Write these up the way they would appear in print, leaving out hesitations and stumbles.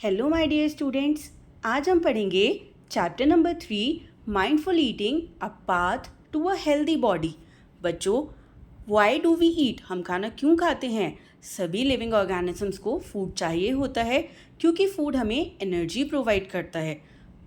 Hello my dear students, आज हम पढ़ेंगे chapter number 3 mindful eating a path to a healthy body. बच्चों, why do we eat? हम खाना क्यों खाते हैं? सभी लिविंग ऑर्गेनिजम्स को फूड चाहिए होता है क्योंकि फूड हमें एनर्जी प्रोवाइड करता है।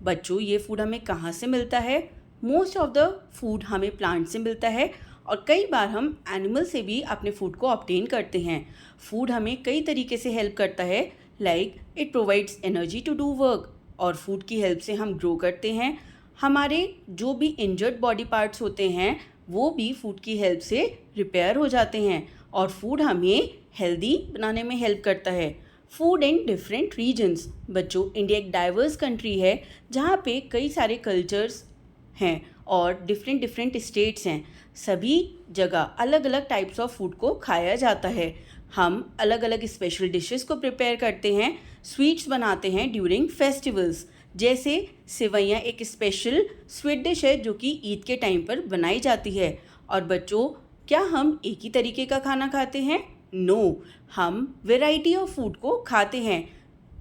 बच्चों, ये फूड हमें कहाँ से मिलता है? मोस्ट ऑफ द फूड हमें प्लांट से मिलता है और कई बार हम एनिमल से भी अपने फूड को ऑब्टेन करते हैं। फूड हमें कई तरीके से हेल्प करता है, like it provides energy to do work, और फूड की हेल्प से हम ग्रो करते हैं। हमारे जो भी इंजर्ड बॉडी पार्ट्स होते हैं वो भी फूड की हेल्प से रिपेयर हो जाते हैं और फूड हमें हेल्दी बनाने में हेल्प करता है। Food in different reasons. बच्चों, इंडिया एक डाइवर्स कंट्री है जहाँ पे कई सारे कल्चर्स हैं और डिफरेंट डिफरेंट स्टेट्स हैं। सभी जगह अलग अलग टाइप्स ऑफ फूड को खाया जाता है। हम अलग अलग स्पेशल डिशेस को प्रिपेयर करते हैं, स्वीट्स बनाते हैं ड्यूरिंग फेस्टिवल्स। जैसे सेवैयाँ एक स्पेशल स्वीट डिश है जो कि ईद के टाइम पर बनाई जाती है। और बच्चों, क्या हम एक ही तरीके का खाना खाते हैं? नो, हम वेराइटी ऑफ फूड को खाते हैं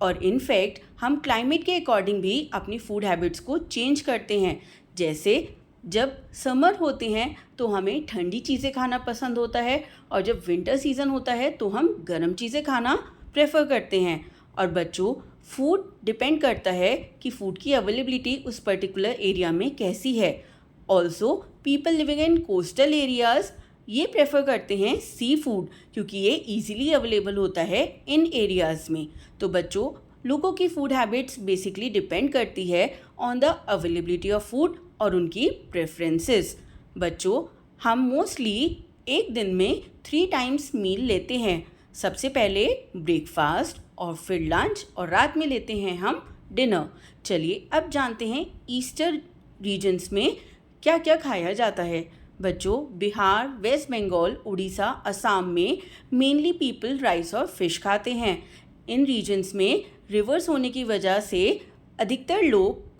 और इनफैक्ट हम क्लाइमेट के अकॉर्डिंग भी अपनी फूड हैबिट्स को चेंज करते हैं। जैसे जब समर होते हैं तो हमें ठंडी चीज़ें खाना पसंद होता है और जब विंटर सीज़न होता है तो हम गर्म चीज़ें खाना प्रेफर करते हैं। और बच्चों, फूड डिपेंड करता है कि फूड की अवेलेबिलिटी उस पर्टिकुलर एरिया में कैसी है। Also people living in coastal areas ये प्रेफर करते हैं सी फूड क्योंकि ये ईजिली अवेलेबल होता है इन एरियाज़ में। तो बच्चों, लोगों की फूड हैबिट्स बेसिकली डिपेंड करती है on the availability of food और उनकी प्रेफरेंसेस। बच्चों, हम मोस्टली एक दिन में 3 टाइम्स मील लेते हैं। सबसे पहले ब्रेकफास्ट और फिर लंच और रात में लेते हैं हम डिनर। चलिए अब जानते हैं ईस्टर्न रीजन्स में क्या क्या खाया जाता है। बच्चों, बिहार, वेस्ट बंगाल, उड़ीसा, असम में मेनली पीपल राइस और फिश खाते हैं। इन रीजन्स में रिवर्स होने की वजह से अधिकतर लोग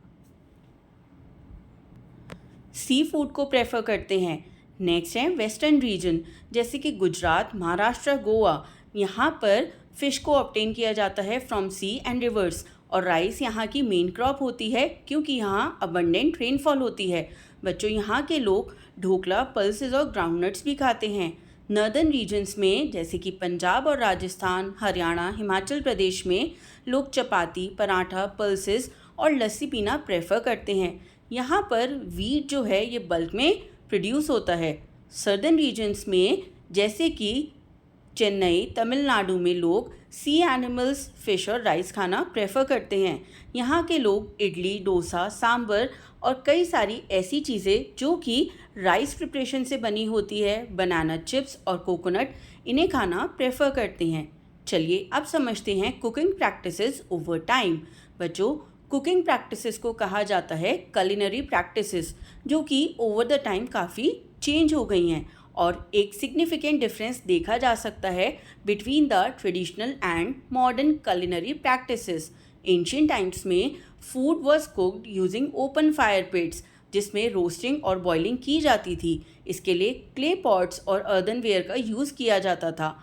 सी फूड को प्रेफर करते हैं। नेक्स्ट है वेस्टर्न रीजन, जैसे कि गुजरात, महाराष्ट्र, गोवा। यहाँ पर फिश को ऑब्टेन किया जाता है फ्रॉम सी एंड रिवर्स और राइस यहाँ की मेन क्रॉप होती है क्योंकि यहाँ अबंडेंट रेनफॉल होती है। बच्चों, यहाँ के लोग ढोकला, पल्सेस और ग्राउंडनट्स भी खाते हैं। नॉर्दर्न रीजन्स में जैसे कि पंजाब और राजस्थान, हरियाणा, हिमाचल प्रदेश में लोग चपाती, पराठा, पल्सेस और लस्सी पीना प्रेफर करते हैं। यहाँ पर वीट जो है ये बल्क में प्रोड्यूस होता है। सर्दर्न रीजन्स में जैसे कि चेन्नई, तमिलनाडु में लोग सी एनिमल्स, फिश और राइस खाना प्रेफर करते हैं। यहाँ के लोग इडली, डोसा, सांभर और कई सारी ऐसी चीज़ें जो कि राइस प्रिपरेशन से बनी होती है, बनाना चिप्स और कोकोनट, इन्हें खाना प्रेफर करते हैं। चलिए अब समझते हैं कुकिंग प्रैक्टिसेस ओवर टाइम। बच्चों, कुकिंग प्रैक्टिसेस को कहा जाता है culinary प्रैक्टिसेस, जो कि ओवर द टाइम काफ़ी चेंज हो गई हैं और एक सिग्निफिकेंट डिफरेंस देखा जा सकता है between the traditional and modern culinary practices. Ancient times में food was cooked using open fire pits, जिसमें रोस्टिंग और बॉइलिंग की जाती थी। इसके लिए क्ले पॉट्स और अर्दनवेयर का यूज़ किया जाता था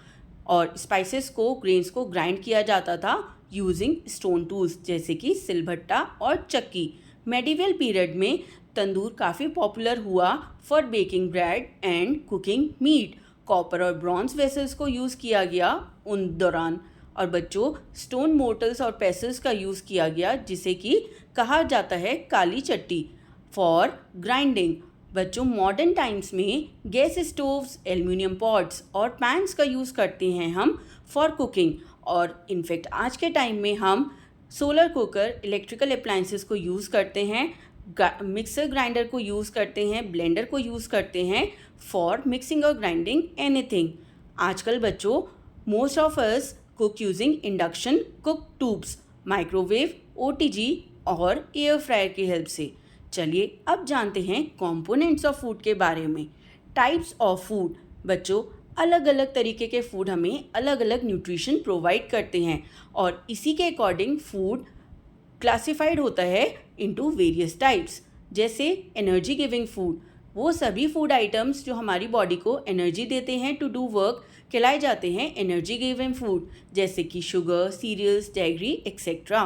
और स्पाइसेस को, ग्रेन्स को ग्राइंड किया जाता था यूजिंग स्टोन टूल्स जैसे कि सिलबट्टा और चक्की। मेडिवल पीरियड में तंदूर काफ़ी पॉपुलर हुआ for baking bread and cooking meat. Copper और ब्रॉन्ज वेसल्स को यूज़ किया गया उन दौरान। और बच्चों, स्टोन मोर्टल्स और पेसल्स का यूज़ किया गया जिसे कि कहा जाता है काली चट्टी फॉर ग्राइंडिंग। बच्चों, मॉडर्न टाइम्स में गैस स्टोव्स, एल्युमिनियम पॉट्स और पैन्स का यूज़ करते हैं हम फॉर कुकिंग। और इनफैक्ट आज के टाइम में हम सोलर कुकर, इलेक्ट्रिकल अप्लाइंसेस को यूज़ करते हैं, मिक्सर ग्राइंडर को यूज़ करते हैं, ब्लेंडर को यूज़ करते हैं फॉर मिक्सिंग और ग्राइंडिंग एनीथिंग। आजकल बच्चों, most of us cook using induction cook tubes, microwave, OTG और एयर फ्रायर की हेल्प से। चलिए अब जानते हैं कंपोनेंट्स ऑफ फूड के बारे में। Types of food. बच्चों, अलग अलग तरीके के फूड हमें अलग अलग न्यूट्रिशन प्रोवाइड करते हैं और इसी के अकॉर्डिंग फूड क्लासिफाइड होता है इनटू वेरियस टाइप्स। जैसे एनर्जी गिविंग फूड, वो सभी फूड आइटम्स जो हमारी बॉडी को एनर्जी देते हैं टू डू वर्क, कहलाए जाते हैं एनर्जी गिविंग फूड, जैसे कि sugar, cereals, dairy etcetera.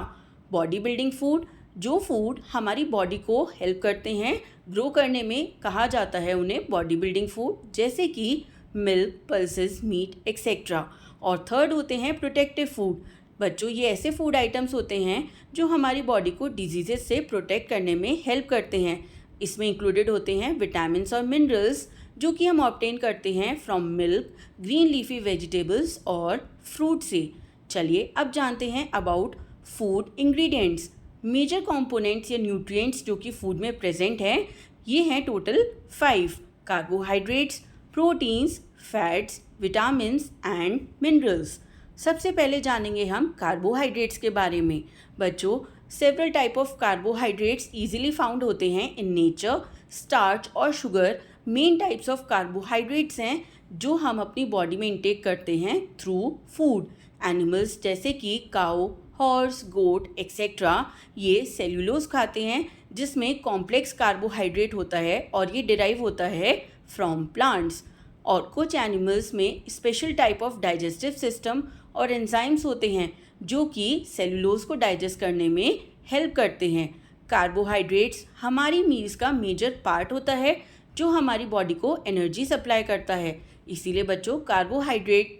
Body building food, जो फूड हमारी बॉडी को हेल्प करते हैं ग्रो करने में, कहा जाता है उन्हें बॉडी बिल्डिंग फूड, जैसे कि मिल्क, पल्सेस, मीट एक्सेट्रा। और थर्ड होते हैं प्रोटेक्टिव फूड। बच्चों, ये ऐसे फूड आइटम्स होते हैं जो हमारी बॉडी को डिजीजेज से प्रोटेक्ट करने में हेल्प करते हैं। इसमें इंक्लूडेड होते हैं विटामिन्स और मिनरल्स, जो कि हम ऑब्टेन करते हैं from milk, green leafy vegetables और फ्रूट से। चलिए अब जानते हैं about food ingredients. Major components या न्यूट्रिएंट्स जो कि फूड में प्रेजेंट हैं, ये हैं total 5: carbohydrates, proteins, fats, vitamins and minerals. सबसे पहले जानेंगे हम कार्बोहाइड्रेट्स के बारे में। बच्चों, several type of carbohydrates easily found होते हैं इन नेचर। स्टार्च और sugar main types of carbohydrates हैं जो हम अपनी बॉडी में इंटेक करते हैं थ्रू फूड। एनिमल्स जैसे कि काऊ, हॉर्स, गोट एक्सेट्रा, ये सेल्यूलोज खाते हैं जिसमें कॉम्प्लेक्स कार्बोहाइड्रेट होता है और ये डिराइव होता है फ्रॉम प्लांट्स। और कुछ एनिमल्स में special type of digestive system और एंजाइम्स होते हैं जो कि सेल्यूलोज को डाइजेस्ट करने में हेल्प करते हैं। कार्बोहाइड्रेट्स हमारी मील्स का मेजर पार्ट होता है जो हमारी बॉडी को एनर्जी सप्लाई करता है। इसीलिए बच्चों, कार्बोहाइड्रेट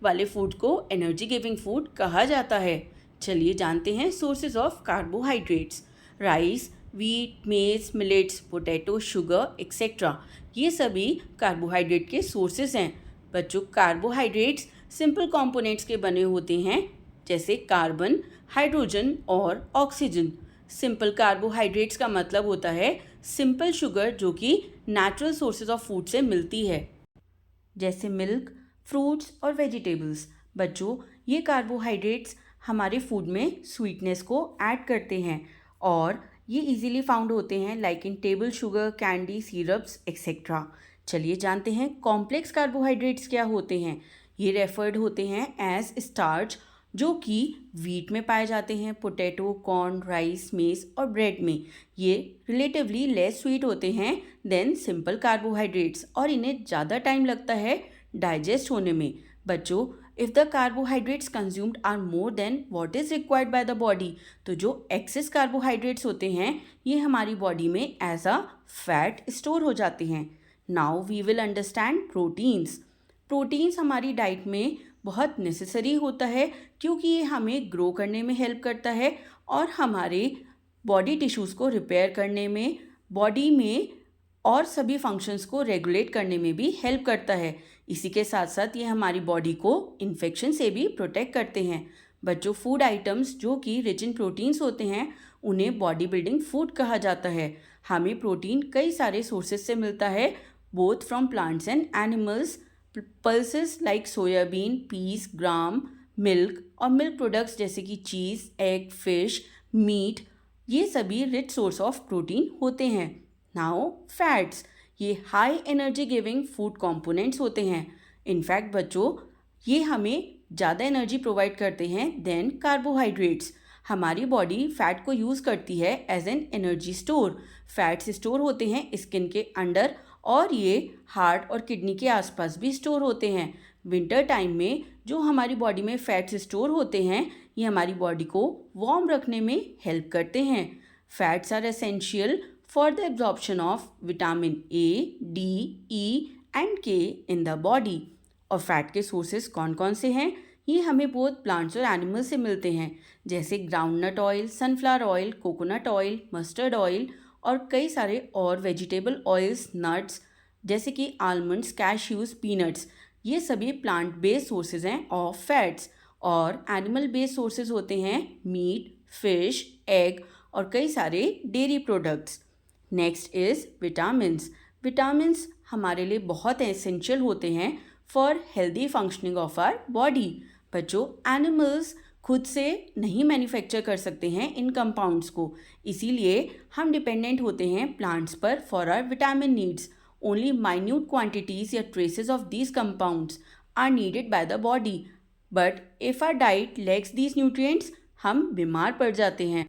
वाले फूड को एनर्जी गिविंग फूड कहा जाता है। चलिए जानते हैं sources of carbohydrates. Rice, wheat, मेज, मिलेट्स, पोटैटो, शुगर एक्सेट्रा, ये सभी कार्बोहाइड्रेट के सोर्सेज हैं। बच्चों, कार्बोहाइड्रेट्स सिंपल कंपोनेंट्स के बने होते हैं, जैसे कार्बन, हाइड्रोजन और ऑक्सीजन। सिंपल कार्बोहाइड्रेट्स का मतलब होता है सिंपल शुगर जो कि नेचुरल सोर्सेज ऑफ फूड से मिलती है, जैसे मिल्क, फ्रूट्स और वेजिटेबल्स। बच्चों, ये कार्बोहाइड्रेट्स हमारे फूड में स्वीटनेस को ऐड करते हैं और ये इजीली फाउंड होते हैं like in table sugar, candy, syrups etcetera. चलिए जानते हैं कॉम्प्लेक्स कार्बोहाइड्रेट्स क्या होते हैं। ये रेफर्ड होते हैं एज स्टार्च, जो कि व्हीट में पाए जाते हैं, पोटैटो, कॉर्न, राइस, मेज और ब्रेड में। ये रिलेटिवली लेस स्वीट होते हैं देन सिंपल कार्बोहाइड्रेट्स और इन्हें ज़्यादा टाइम लगता है डाइजेस्ट होने में। बच्चों, if the carbohydrates consumed are more than what is required by the body, तो जो एक्सेस कार्बोहाइड्रेट्स होते हैं ये हमारी बॉडी में एज अ फैट स्टोर हो जाते हैं। Now we will understand proteins. Proteins हमारी डाइट में बहुत नेसेसरी होता है क्योंकि ये हमें ग्रो करने में हेल्प करता है और हमारे बॉडी टिश्यूज़ को रिपेयर करने में, बॉडी में और सभी फंक्शंस को रेगुलेट करने में भी हेल्प करता है। इसी के साथ साथ ये हमारी बॉडी को इन्फेक्शन से भी प्रोटेक्ट करते हैं। बच्चों, फूड आइटम्स जो कि रिच इन प्रोटीन्स होते हैं उन्हें बॉडी बिल्डिंग फूड कहा जाता है। हमें प्रोटीन कई सारे सोर्सेज से मिलता है, both from plants and animals. Pulses like soyabean, peas, gram, milk और मिल्क प्रोडक्ट्स जैसे कि चीज़, एग, फिश, मीट, ये सभी रिच सोर्स ऑफ प्रोटीन होते हैं। नाउ फैट्स, ये high energy giving food components होते हैं। इनफैक्ट बच्चों, ये हमें ज़्यादा एनर्जी प्रोवाइड करते हैं देन कार्बोहाइड्रेट्स। हमारी बॉडी फैट को यूज़ करती है as an energy store. Fats store होते हैं स्किन के अंडर और ये हार्ट और किडनी के आसपास भी स्टोर होते हैं। विंटर टाइम में जो हमारी बॉडी में फैट्स स्टोर होते हैं ये हमारी बॉडी को वार्म रखने में हेल्प करते हैं। Fats are essential for the absorption of vitamin A, D, E and K in the body। और फैट के सोर्सेज कौन कौन से हैं? ये हमें बहुत प्लांट्स और एनिमल्स से मिलते हैं, जैसे groundnut oil, sunflower oil, coconut oil, mustard oil और कई सारे और वेजिटेबल ऑयल्स, नट्स जैसे कि आलमंड्स, कैश्यूज, पीनट्स। ये सभी प्लांट बेस्ड सोर्सेज हैं ऑफ फैट्स। और एनिमल बेस्ड सोर्सेज होते हैं मीट, फिश, एग और कई सारे dairy products. Next is vitamins. Vitamins हमारे लिए बहुत एसेंशियल होते हैं for healthy functioning of our body. बच्चों, एनिमल्स खुद से नहीं मैन्युफैक्चर कर सकते हैं इन कंपाउंड्स को, इसीलिए हम डिपेंडेंट होते हैं प्लांट्स पर for our vitamin needs. Only minute quantities या traces of these compounds are needed by the body, but if our diet lacks these nutrients, हम बीमार पड़ जाते हैं।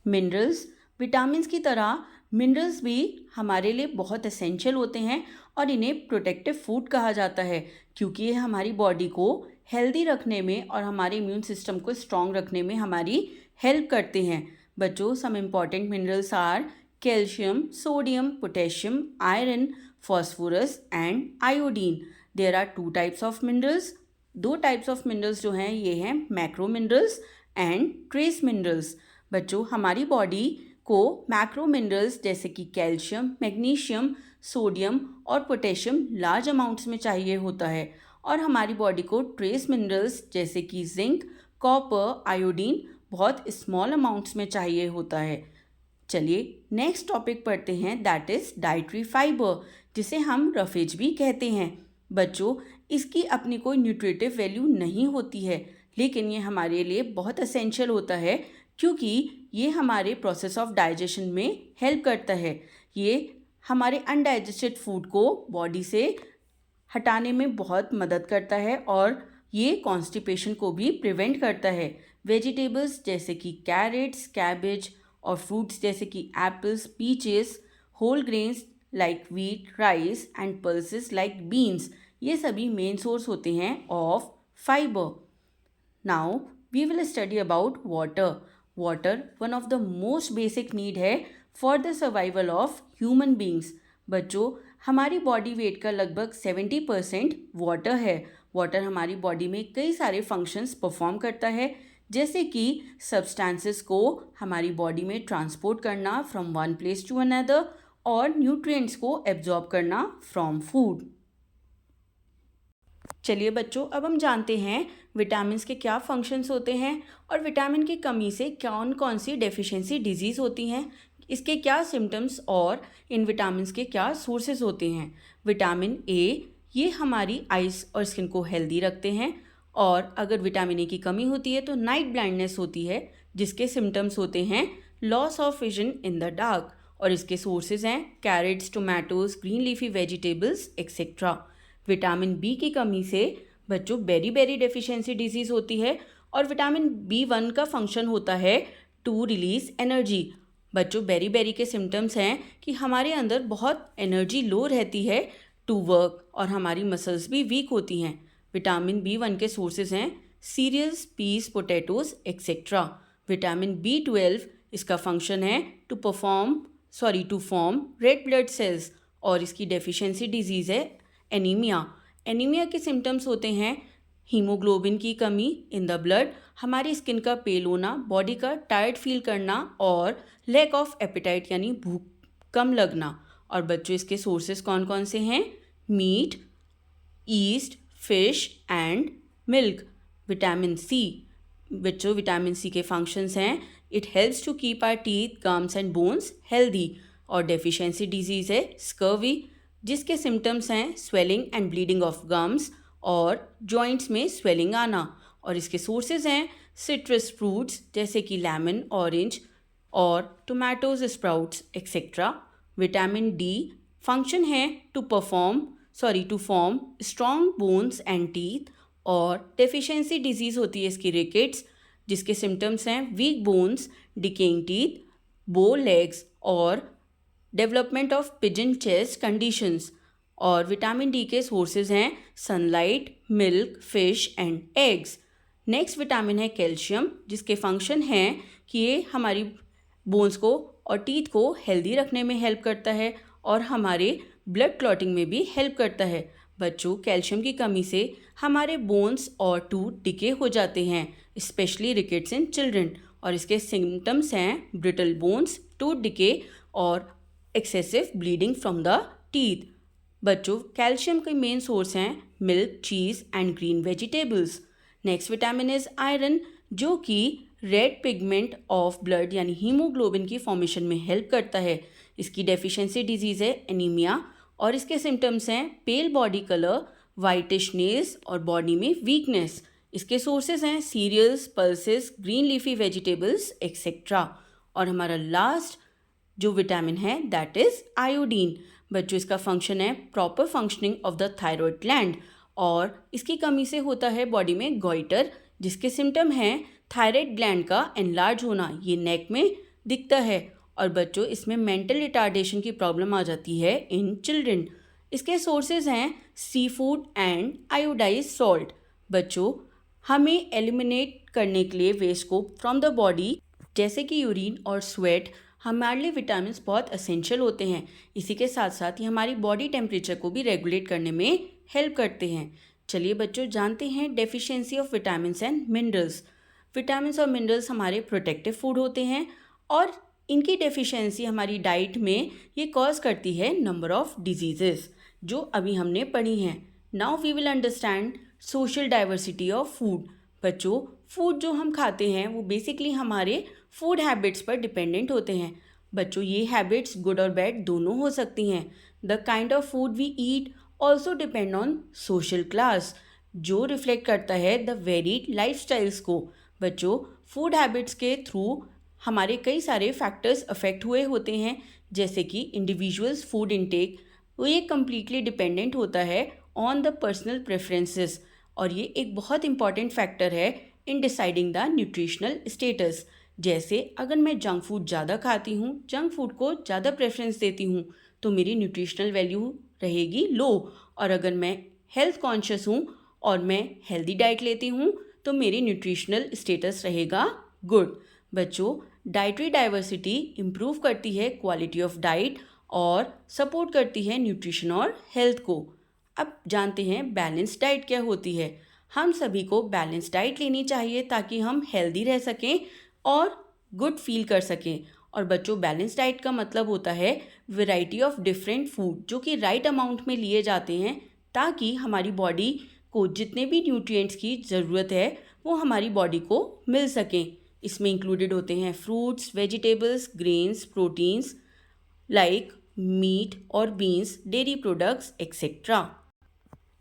मिनरल्स, विटामिन्स की तरह मिनरल्स भी हमारे लिए बहुत एसेंशियल होते हैं और इन्हें प्रोटेक्टिव फूड कहा जाता है क्योंकि ये हमारी बॉडी को हेल्दी रखने में और हमारे इम्यून सिस्टम को स्ट्रॉन्ग रखने में हमारी हेल्प करते हैं। बच्चों, some important minerals are calcium, sodium, potassium, iron, phosphorus and iodine. There are 2 types of minerals. 2 types of minerals जो हैं ये हैं macro minerals and trace minerals. बच्चों, हमारी बॉडी को मैक्रो मिनरल्स जैसे कि कैल्शियम, मैग्नीशियम, सोडियम और पोटेशियम लार्ज अमाउंट्स में चाहिए होता है और हमारी बॉडी को ट्रेस मिनरल्स जैसे कि जिंक, कॉपर, आयोडीन बहुत स्मॉल अमाउंट्स में चाहिए होता है। चलिए नेक्स्ट टॉपिक पढ़ते हैं, दैट इज़ डाइटरी फाइबर, जिसे हम रफेज भी कहते हैं। बच्चों, इसकी अपनी कोई न्यूट्रिटिव वैल्यू नहीं होती है, लेकिन ये हमारे लिए बहुत एसेंशियल होता है क्योंकि ये हमारे प्रोसेस ऑफ डाइजेशन में हेल्प करता है। ये हमारे अनडाइजेस्टेड फूड को बॉडी से हटाने में बहुत मदद करता है और ये कॉन्स्टिपेशन को भी प्रिवेंट करता है। वेजिटेबल्स जैसे कि कैरेट्स, कैबेज और फ्रूट्स जैसे कि apples, peaches, whole grains like wheat, rice and pulses like beans, ये सभी मेन सोर्स होते हैं of fibre. Now we will study about water. Water one of the most basic need है for the survival of human beings. बच्चों, हमारी body weight का लगभग 70% water है। वाटर हमारी बॉडी में कई सारे फंक्शंस परफॉर्म करता है, जैसे कि सब्सटेंसेस को हमारी बॉडी में ट्रांसपोर्ट करना from one place to another और न्यूट्रिएंट्स को एब्जॉर्ब करना फ्रॉम फूड। चलिए बच्चों, अब हम जानते हैं विटामिन्स के क्या फंक्शंस होते हैं और विटामिन की कमी से कौन कौन सी डेफिशिएंसी डिजीज़ होती हैं, इसके क्या सिम्टम्स और इन विटामिन्स के क्या सोर्सेज होते हैं। विटामिन ए, ये हमारी आइज़ और स्किन को हेल्दी रखते हैं और अगर विटामिन ए की कमी होती है तो नाइट ब्लाइंडनेस होती है, जिसके सिम्टम्स होते हैं loss of vision in the dark. और इसके सोर्सेज हैं carrots, tomatoes, green leafy vegetables etcetera. Vitamin b की कमी से बच्चों बेरी डेफिशिएंसी डिजीज़ होती है और विटामिन B1 का फंक्शन होता है टू रिलीज एनर्जी। बच्चों, बेरी के सिम्टम्स हैं कि हमारे अंदर बहुत एनर्जी लो रहती है टू वर्क और हमारी मसल्स भी वीक होती हैं। विटामिन B1 के सोर्सेज हैं cereals, peas, potatoes etcetera. Vitamin B12, इसका फंक्शन है to form red blood cells और इसकी डेफिशिएंसी डिजीज़ है एनीमिया। एनीमिया के सिम्टम्स होते हैं हीमोग्लोबिन की कमी इन द ब्लड, हमारी स्किन का पेल होना, बॉडी का टायर्ड फील करना और लैक ऑफ एपेटाइट यानी भूख कम लगना। और बच्चों, इसके सोर्सेज कौन कौन से हैं? Meat, yeast, fish and milk. Vitamin C, बच्चों विटामिन सी के फंक्शंस हैं it helps to keep our teeth, gums and bones healthy. और डेफिशिएंसी डिजीज़ है स्कर्वी, जिसके सिम्टम्स हैं swelling and bleeding of gums और जॉइंट्स में स्वेलिंग आना। और इसके सोर्सेज हैं सिट्रस फ्रूट्स जैसे कि लेमन, ऑरेंज और tomatoes, sprouts etcetera. Vitamin D function है to form strong bones and teeth. और डेफिशिएंसी डिजीज़ होती है इसकी रिकेट्स, जिसके सिम्टम्स हैं weak bones, decaying teeth, bow legs और development of pigeon chest conditions. और विटामिन डी के सोर्सेज हैं sunlight, milk, fish and eggs. Next vitamin है कैल्शियम, जिसके फंक्शन हैं कि ये हमारी बोन्स को और टीथ को हेल्दी रखने में हेल्प करता है और हमारे ब्लड क्लॉटिंग में भी हेल्प करता है। बच्चों, कैल्शियम की कमी से हमारे बोन्स और टूथ डिके हो जाते हैं, स्पेशली रिकेट्स इन चिल्ड्रन। और इसके सिम्टम्स हैं ब्रिटल बोन्स, टूथ डिके और excessive bleeding from the teeth. बच्चों, कैल्शियम के मेन सोर्स हैं milk, cheese and green vegetables. Next vitamin is iron, जो कि रेड पिगमेंट ऑफ ब्लड यानी हीमोग्लोबिन की फॉर्मेशन में हेल्प करता है। इसकी डेफिशिएंसी डिजीज़ है एनीमिया और इसके सिम्टम्स हैं pale body colour, whitish nails और बॉडी में वीकनेस। इसके सोर्सेज हैं cereals, pulses, green leafy vegetables etcetera. और हमारा लास्ट जो विटामिन है दैट इज़ आयोडीन। बच्चों, इसका फंक्शन है proper functioning of the thyroid gland और इसकी कमी से होता है बॉडी में गॉइटर, जिसके सिम्टम हैं थायराइड ग्लैंड का एनलार्ज होना, ये नेक में दिखता है। और बच्चों, इसमें मेंटल रिटार्डेशन की प्रॉब्लम आ जाती है इन चिल्ड्रन। इसके सोर्सेज हैं sea food and iodise salt. बच्चों, हमें एलिमिनेट करने के लिए वेस्ट को फ्रॉम द बॉडी जैसे कि यूरिन और स्वेट हमारे लिए विटामिन बहुत असेंशियल होते हैं। इसी के साथ साथ ये हमारी बॉडी टेम्परेचर को भी रेगुलेट करने में हेल्प करते हैं। चलिए बच्चों, जानते हैं deficiency of vitamins and minerals. Vitamins और मिनरल्स हमारे प्रोटेक्टिव फूड होते हैं और इनकी डेफिशिएंसी हमारी डाइट में ये कॉज करती है नंबर ऑफ डिजीजेस जो अभी हमने पढ़ी हैं। Now we will understand social diversity of food. बच्चों, फूड जो हम खाते हैं वो बेसिकली हमारे फूड हैबिट्स पर डिपेंडेंट होते हैं। बच्चों, ये हैबिट्स गुड और बैड दोनों हो सकती हैं। The kind of food we eat also depend on social class, जो रिफ्लेक्ट करता है द वेरीड लाइफस्टाइल्स को। बच्चों, फूड हैबिट्स के थ्रू हमारे कई सारे फैक्टर्स अफेक्ट हुए होते हैं, जैसे कि इंडिविजुअल्स फूड इनटेक, वो ये कम्प्लीटली डिपेंडेंट होता है ऑन द पर्सनल प्रेफरेंसेस और ये एक बहुत इंपॉर्टेंट फैक्टर है in deciding the nutritional status. जैसे अगर मैं जंक फूड ज़्यादा खाती हूँ, जंक फूड को ज़्यादा प्रेफरेंस देती हूँ, तो मेरी न्यूट्रिशनल वैल्यू रहेगी लो। और अगर मैं हेल्थ कॉन्शियस हूँ और मैं हेल्दी डाइट लेती हूँ तो मेरी न्यूट्रिशनल स्टेटस रहेगा गुड। बच्चों, डाइटरी डाइवर्सिटी इम्प्रूव करती है क्वालिटी ऑफ डाइट और सपोर्ट करती है न्यूट्रिशन और हेल्थ को। अब जानते हैं बैलेंस डाइट क्या होती है। हम सभी को बैलेंस डाइट लेनी चाहिए ताकि हम हेल्दी रह सकें और गुड फील कर सकें। और बच्चों, बैलेंस डाइट का मतलब होता है वैरायटी ऑफ डिफरेंट फूड जो कि राइट अमाउंट में लिए जाते हैं ताकि हमारी बॉडी को जितने भी न्यूट्रिएंट्स की ज़रूरत है वो हमारी बॉडी को मिल सकें। इसमें इंक्लूडेड होते हैं fruits, vegetables, grains, proteins like meat और बीन्स, डेयरी प्रोडक्ट्स एक्सेट्रा।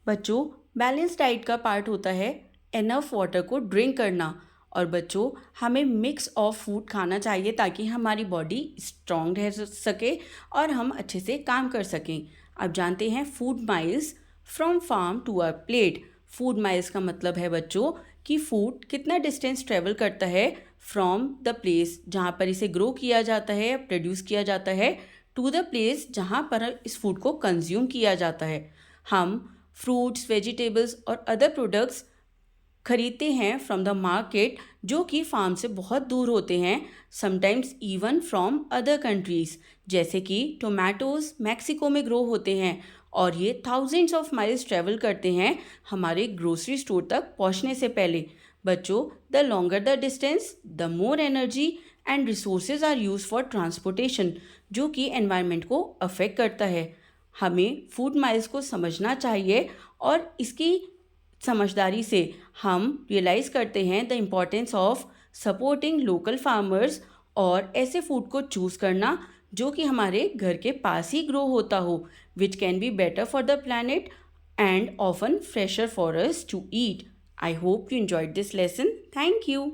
बच्चों, बैलेंस डाइट का पार्ट होता है एनफ वाटर को ड्रिंक करना। और बच्चों, हमें मिक्स ऑफ फूड खाना चाहिए ताकि हमारी बॉडी स्ट्रॉन्ग रह सके और हम अच्छे से काम कर सकें। अब जानते हैं food miles from farm to our plate. Food miles का मतलब है बच्चों कि फूड कितना डिस्टेंस ट्रेवल करता है फ्रॉम द प्लेस जहाँ पर इसे ग्रो किया जाता है, प्रोड्यूस किया जाता है, टू द प्लेस जहाँ पर इस फूड को कंज्यूम किया जाता है। हम फ्रूट्स, वेजिटेबल्स और अदर प्रोडक्ट्स खरीदते हैं फ्रॉम द मार्केट जो कि फार्म से बहुत दूर होते हैं, sometimes even from other countries. जैसे कि टोमेटोज़ मैक्सिको में ग्रो होते हैं और ये थाउजेंड्स ऑफ माइल्स ट्रेवल करते हैं हमारे ग्रोसरी स्टोर तक पहुंचने से पहले। बच्चों, the longer the distance the more energy and resources are use for transportation, जो कि एनवायरनमेंट को अफेक्ट करता है। हमें फूड माइल्स को समझना चाहिए और इसकी समझदारी से हम रियलाइज़ करते हैं the importance of supporting local farmers और ऐसे फूड को चूज़ करना जो कि हमारे घर के पास ही ग्रो होता हो, which can be better for the planet and often fresher for us to eat. I hope you enjoyed this lesson. Thank you.